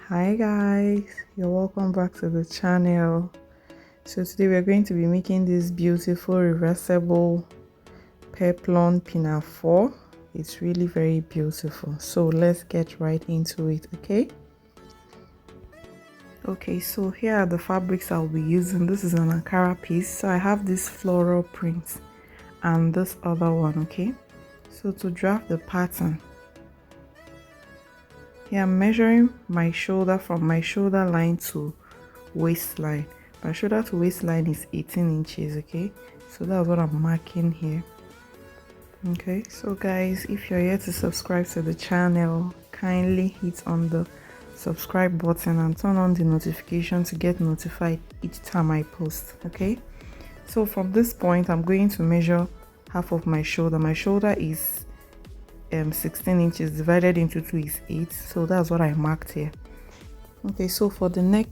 Hi guys, you're welcome back to the channel. So today we're going to be making this beautiful reversible Peplum Pinafore. It's really very beautiful, so let's get right into it. Okay, so here are the fabrics I'll be using. This is an Ankara piece, so I have this floral print and this other one. Okay, so to draft the pattern, here I'm measuring my shoulder from my shoulder line to waistline. My shoulder to waistline is 18 inches. Okay, so that's what I'm marking here. Okay, so guys, if you're here to subscribe to the channel, kindly hit on the subscribe button and turn on the notification to get notified each time I post. Okay, so from this point I'm going to measure half of my shoulder. My shoulder is 16 inches, divided into 2 is 8, so that's what I marked here. Okay, so for the neck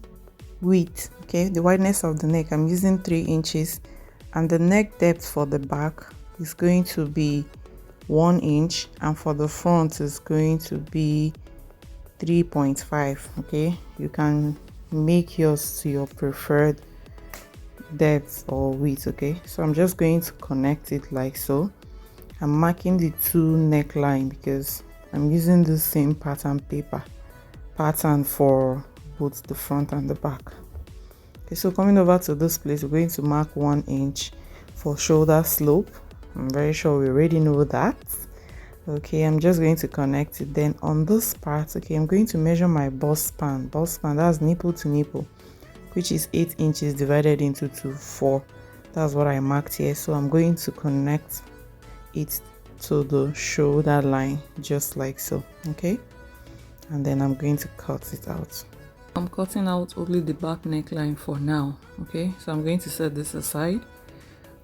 width, okay, the wideness of the neck, I'm using 3 inches, and the neck depth for the back is going to be 1 inch, and for the front is going to be 3.5. okay, you can make yours to your preferred depth or width. Okay, so I'm just going to connect it like so. I'm marking the two neckline because I'm using the same pattern for both the front and the back. Okay, so coming over to this place, we're going to mark 1 inch for shoulder slope. I'm very sure we already know that. Okay, I'm just going to connect it. Then on this part, okay, I'm going to measure my bust span. Bust span, that's nipple to nipple, which is 8 inches divided into 4. That's what I marked here. So I'm going to connect it to the shoulder line just like so. Okay, and then I'm going to cut it out. I'm cutting out only the back neckline for now. Okay, so I'm going to set this aside.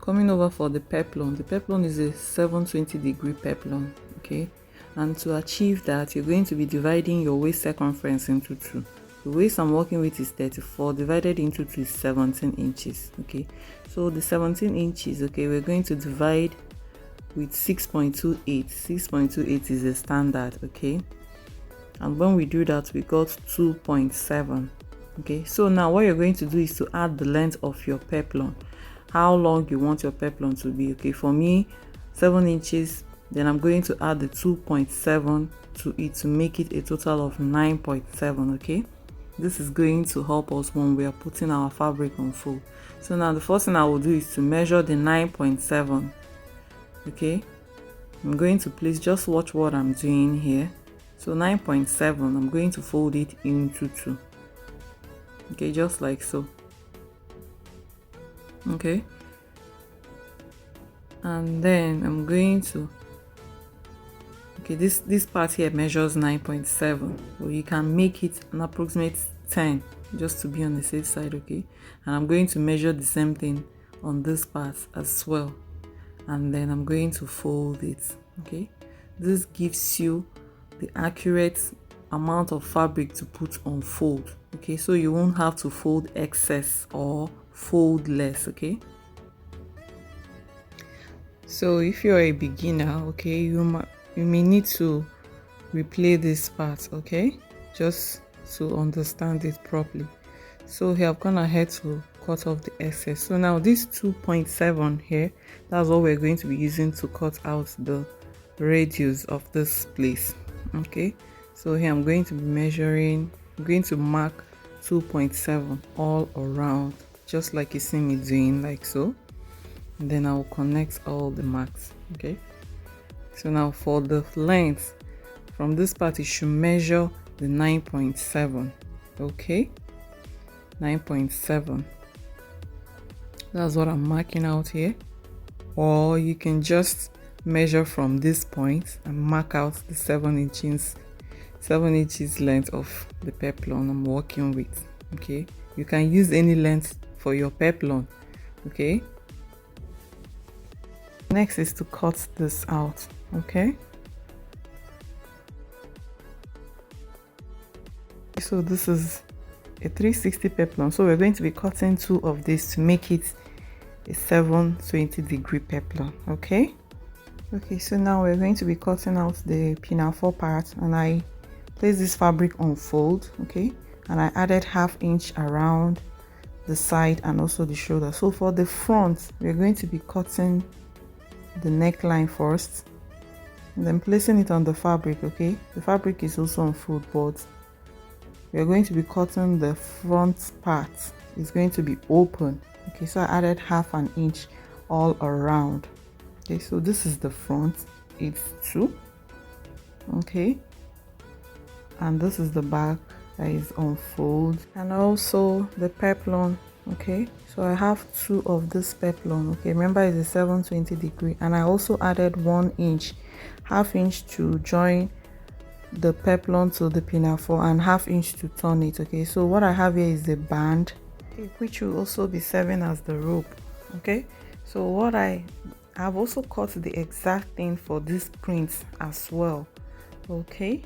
Coming over for the peplum. The peplum is a 720-degree peplum. Okay, and to achieve that, you're going to be dividing your waist circumference into 2. The waist I'm working with is 34, divided into 2 is 17 inches. Okay, so the 17 inches, okay, we're going to divide with 6.28. 6.28 is a standard. Okay, and when we do that, we got 2.7. okay, so now what you're going to do is to add the length of your peplum, how long you want your peplum to be. Okay, for me 7 inches, then I'm going to add the 2.7 to it to make it a total of 9.7. okay, this is going to help us when we are putting our fabric on fold. So now the first thing I will do is to measure the 9.7. okay, I'm going to place, just watch what I'm doing here. So 9.7, I'm going to fold it into 2. Okay, just like so. Okay, and then I'm going to, okay, this part here measures 9.7, but you can make it an approximate 10 just to be on the safe side. Okay, and I'm going to measure the same thing on this part as well, and then I'm going to fold it. Okay, this gives you the accurate amount of fabric to put on fold. Okay, so you won't have to fold excess or fold less. Okay, so if you're a beginner, okay, you may need to replay this part, okay, just to understand it properly. So here I've gone ahead to cut off the excess. So now this 2.7 here, that's what we're going to be using to cut out the radius of this place. Okay, so here I'm going to be measuring, I'm going to mark 2.7 all around, just like you see me doing, like so, and then I'll connect all the marks. Okay, so now for the length from this part, it should measure the 9.7. okay, 9.7, that's what I'm marking out here. Or you can just measure from this point and mark out the 7 inches length of the peplum I'm working with. Okay, you can use any length for your peplum. Okay, next is to cut this out. Okay, so this is a 360 peplum, so we're going to be cutting 2 of these to make it a 720-degree peplum. Okay, so now we're going to be cutting out the pinafore part, and I place this fabric on fold, okay, and I added 1/2 inch around the side and also the shoulder. So for the front, we're going to be cutting the neckline first and then placing it on the fabric, okay. The fabric is also on fold, but we're going to be cutting the front part. It's going to be open, okay. So I added 1/2 inch all around, okay. So this is the front, it's 2, okay, and this is the back that is on fold, and also the peplum, okay. So I have 2 of this peplum, okay. Remember, it's a 720 degree, and I also added 1 inch, 1/2 inch to join the peplum to the pinafore and 1/2 inch to turn it, okay. So what I have here is the band, okay, which will also be serving as the rope, okay. So what I've also cut the exact thing for this print as well, okay,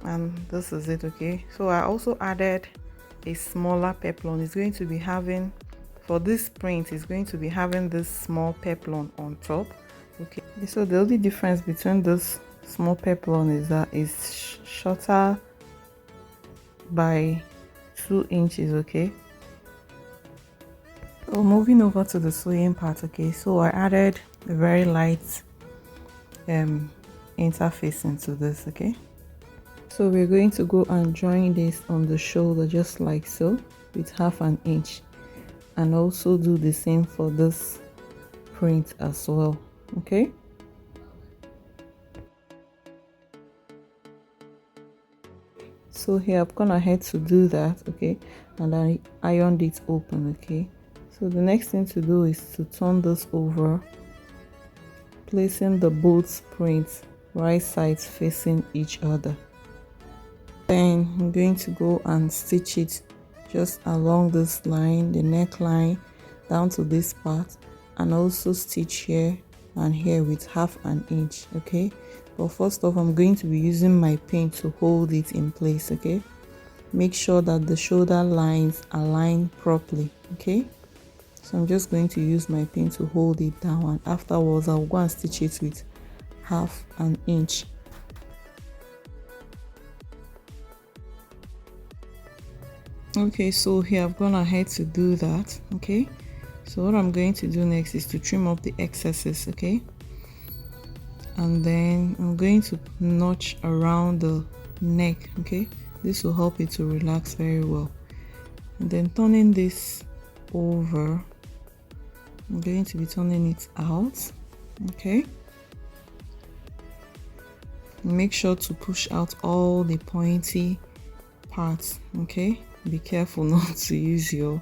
and this is it, okay. So I also added a smaller peplum. It's going to be having, for this print, it's going to be having this small peplum on top, okay. So the only difference between this small peplum is that it's shorter by 2 inches, okay. So moving over to the sewing part, okay. So I added a very light interface into this, okay. So we're going to go and join this on the shoulder just like so with 1/2 inch, and also do the same for this print as well, okay. So here I've gone ahead to do that, okay, and I ironed it open, okay. So the next thing to do is to turn this over, placing the both prints right sides facing each other. Then I'm going to go and stitch it just along this line, the neckline, down to this part, and also stitch here and here with 1/2 inch, okay. But first off, I'm going to be using my pin to hold it in place, okay. Make sure that the shoulder lines align properly, okay. So I'm just going to use my pin to hold it down, and afterwards I'll go and stitch it with 1/2 inch. Okay, so here I've gone ahead to do that, okay. So what I'm going to do next is to trim up the excesses, okay, and then I'm going to notch around the neck, okay. This will help it to relax very well. And then turning this over, I'm going to be turning it out, okay. Make sure to push out all the pointy parts, okay. Be careful not to use your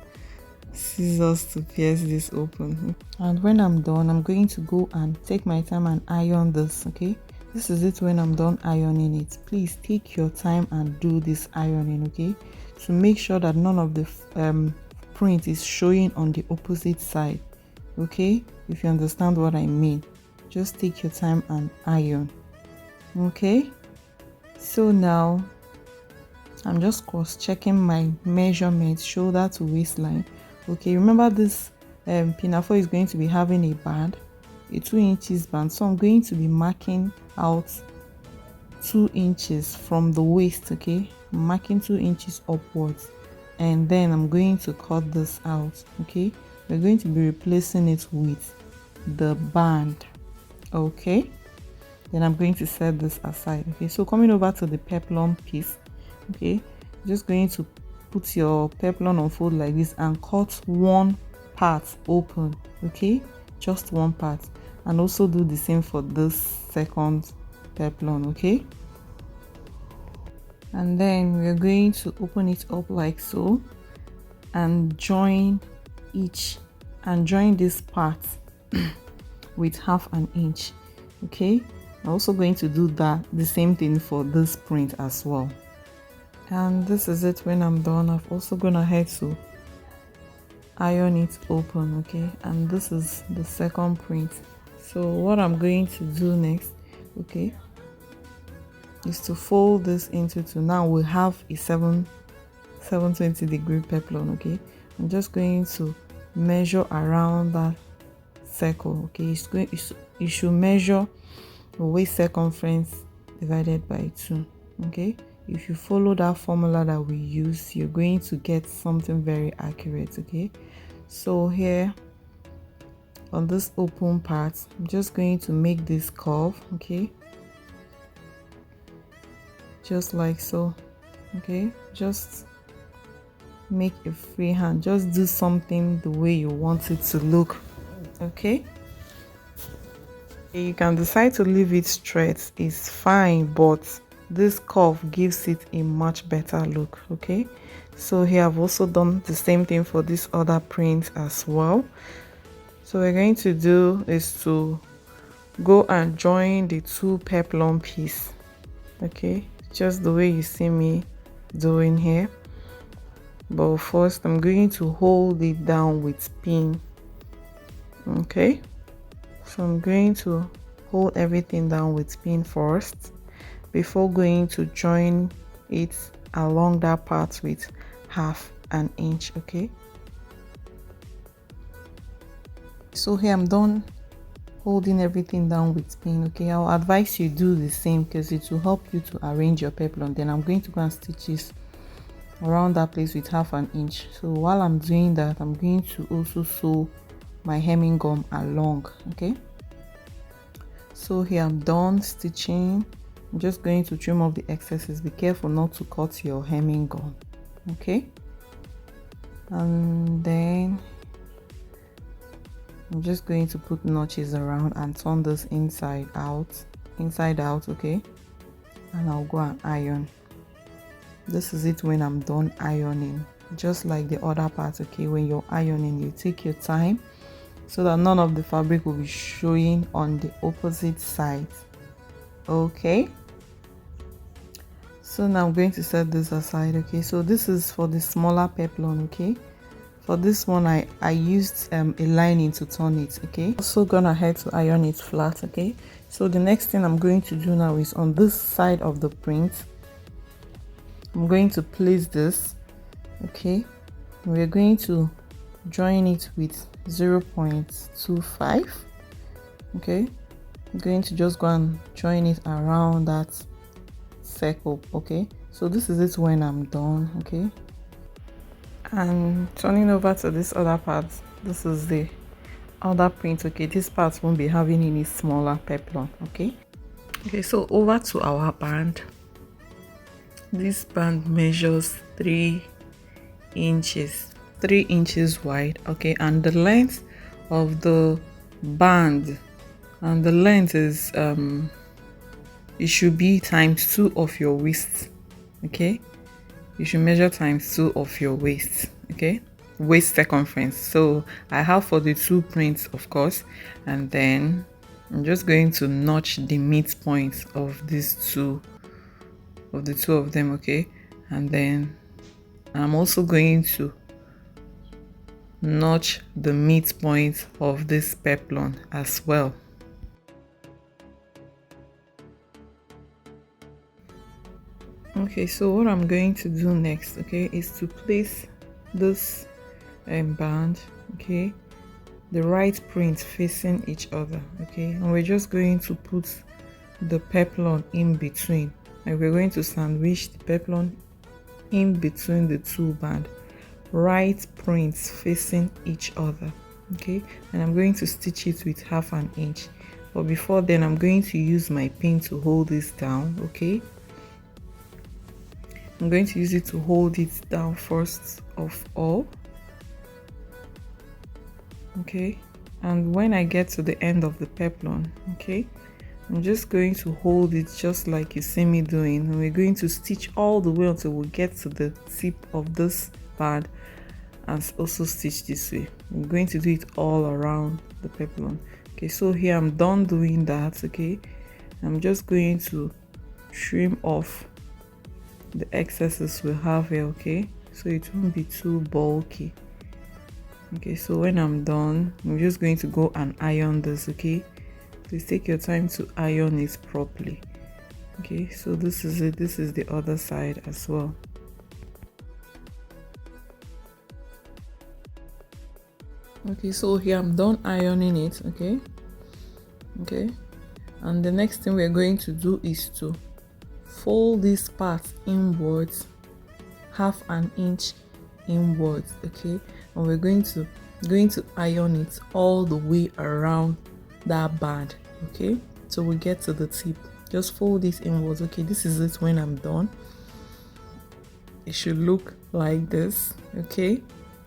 scissors to pierce this open. And when I'm done, I'm going to go and take my time and iron this, okay. This is it when I'm done ironing it. Please take your time and do this ironing, okay, to make sure that none of the print is showing on the opposite side, okay. If you understand what I mean, just take your time and iron, okay. So now I'm just cross-checking my measurements, shoulder to waistline, okay. Remember, this pinafore is going to be having a band, a 2 inches band, so I'm going to be marking out 2 inches from the waist, okay. I'm marking 2 inches upwards, and then I'm going to cut this out, okay. We're going to be replacing it with the band, okay. Then I'm going to set this aside, okay. So coming over to the peplum piece, okay, just going to put your peplum on fold like this and cut one part open, okay, just one part, and also do the same for this second peplum, okay. And then we're going to open it up like so and join this part with 1/2 inch, okay. I'm also going to do the same thing for this print as well. And this is it when I'm done. I've also gone ahead to iron it open, okay, and this is the second print. So what I'm going to do next, okay, is to fold this into two. Now we have a 720 degree peplum, okay. I'm just going to measure around that circle, okay. You should measure the waist circumference divided by 2. Okay, if you follow that formula that we use, you're going to get something very accurate. Okay, so here on this open part, I'm just going to make this curve. Okay, just like so. Okay, just make a free hand, just do something the way you want it to look. Okay, you can decide to leave it straight, it's fine, but this curve gives it a much better look. Okay, so here I've also done the same thing for this other print as well. So we're going to do is to go and join the 2 peplum piece. Okay, just the way you see me doing here, but first I'm going to hold it down with pin. Okay, so I'm going to hold everything down with pin first before going to join it along that part with 1/2 inch. Okay, so here I'm done holding everything down with pin. Okay, I'll advise you do the same because it will help you to arrange your peplum. Then I'm going to go and stitch this around that place with 1/2 inch. So while I'm doing that, I'm going to also sew my hemming gum along. Okay, so here I'm done stitching. I'm just going to trim off the excesses. Be careful not to cut your hemming gum. Okay, and then I'm just going to put notches around and turn this inside out. Okay, and I'll go and iron. This is it when I'm done ironing, just like the other part. Okay, when you're ironing, you take your time so that none of the fabric will be showing on the opposite side. Okay, so now I'm going to set this aside. Okay, so this is for the smaller peplum. Okay, for this one I used a lining to turn it. Okay, also gone ahead to iron it flat. Okay, so the next thing I'm going to do now is on this side of the print, I'm going to place this. Okay, we're going to join it with 0.25. okay, I'm going to just go and join it around that circle. Okay, so this is it when I'm done. Okay, and turning over to this other part, this is the other print. Okay, this part won't be having any smaller peplum. Okay, so over to our band. This band measures 3 inches wide. Okay, and the length of the band, and the length is it should be ×2 of your waist. Okay, you should measure ×2 of your waist. Okay, waist circumference. So I have for the 2 prints, of course, and then I'm just going to notch the midpoint of these two of them. Okay, and then I'm also going to notch the midpoint of this peplum as well. Okay, so what I'm going to do next, okay, is to place this band, okay, the right print facing each other. Okay, and we're just going to put the peplum in between, and we're going to sandwich the peplum in between the 2 band, right prints facing each other. Okay, and I'm going to stitch it with 1/2 inch, but before then I'm going to use my pin to hold this down. Okay, I'm going to use it to hold it down first of all. Okay, and when I get to the end of the peplum, okay, I'm just going to hold it just like you see me doing, and we're going to stitch all the way until we get to the tip of this band, and also stitch this way. I'm going to do it all around the peplum. Okay, so here I'm done doing that. Okay, I'm just going to trim off the excesses we have here. Okay, so it won't be too bulky. Okay, so when I'm done, I'm just going to go and iron this. Okay, please take your time to iron it properly. Okay, so this is it. This is the other side as well. Okay, so here I'm done ironing it. Okay, and the next thing we're going to do is to fold this part inwards, half an inch inwards, okay, and we're going to iron it all the way around that band, okay, so we get to the tip. Just fold this inwards, okay. This is it when I'm done. It should look like this, okay.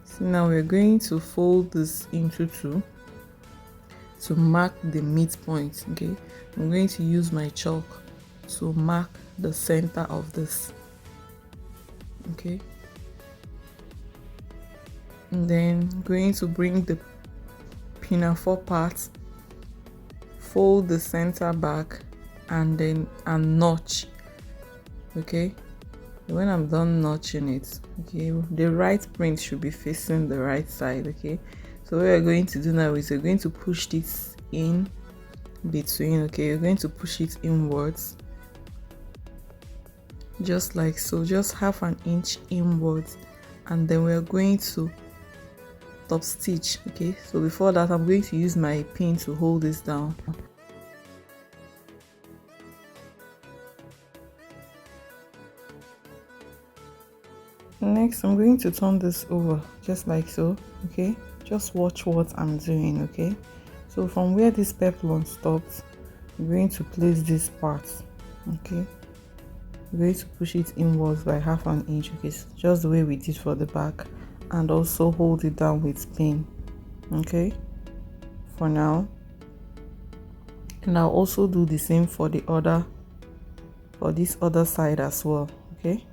So now we're going to fold this into two to mark the midpoint, okay. I'm going to use my chalk to mark the center of this, okay. And then I'm going to bring the pinafore part, fold the center back, and then notch, okay. When I'm done notching it, okay, the right print should be facing the right side, okay. So what we're going to do now is we're going to push this in between, okay. You're going to push it inwards just like so, just half an inch inwards, and then we're going to top stitch, okay. So before that, I'm going to use my pin to hold this down. Next, I'm going to turn this over just like so, okay. Just watch what I'm doing, okay. So from where this peplum stops, I'm going to place this part, okay. We're going to push it inwards by half an inch, okay, just the way we did for the back, and also hold it down with pin, okay, for now. And I'll also do the same for this other side as well, okay.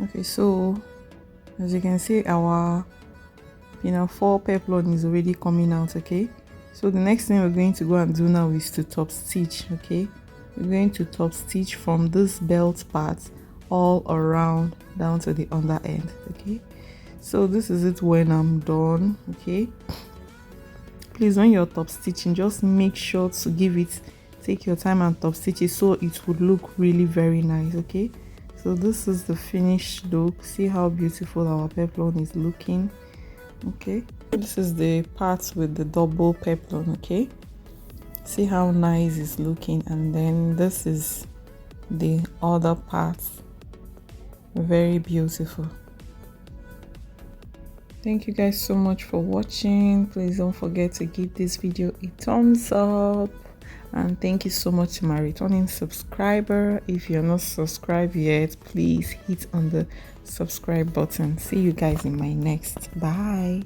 Okay, so as you can see, our pinafore peplum is already coming out, okay. So the next thing we're going to go and do now is to top stitch, okay. We're going to top stitch from this belt part all around down to the under end, okay. So this is it when I'm done, okay. Please, when you're top stitching, just make sure to take your time and top stitch it so it would look really very nice, okay. So this is the finished look. See how beautiful our peplum is looking, okay. This is the part with the double peplum, okay. See how nice it's looking. And then this is the other part, very beautiful. Thank you guys so much for watching. Please don't forget to give this video a thumbs up, and thank you so much to my returning subscriber. If you're not subscribed yet, please hit on the subscribe button. See you guys in my next. Bye.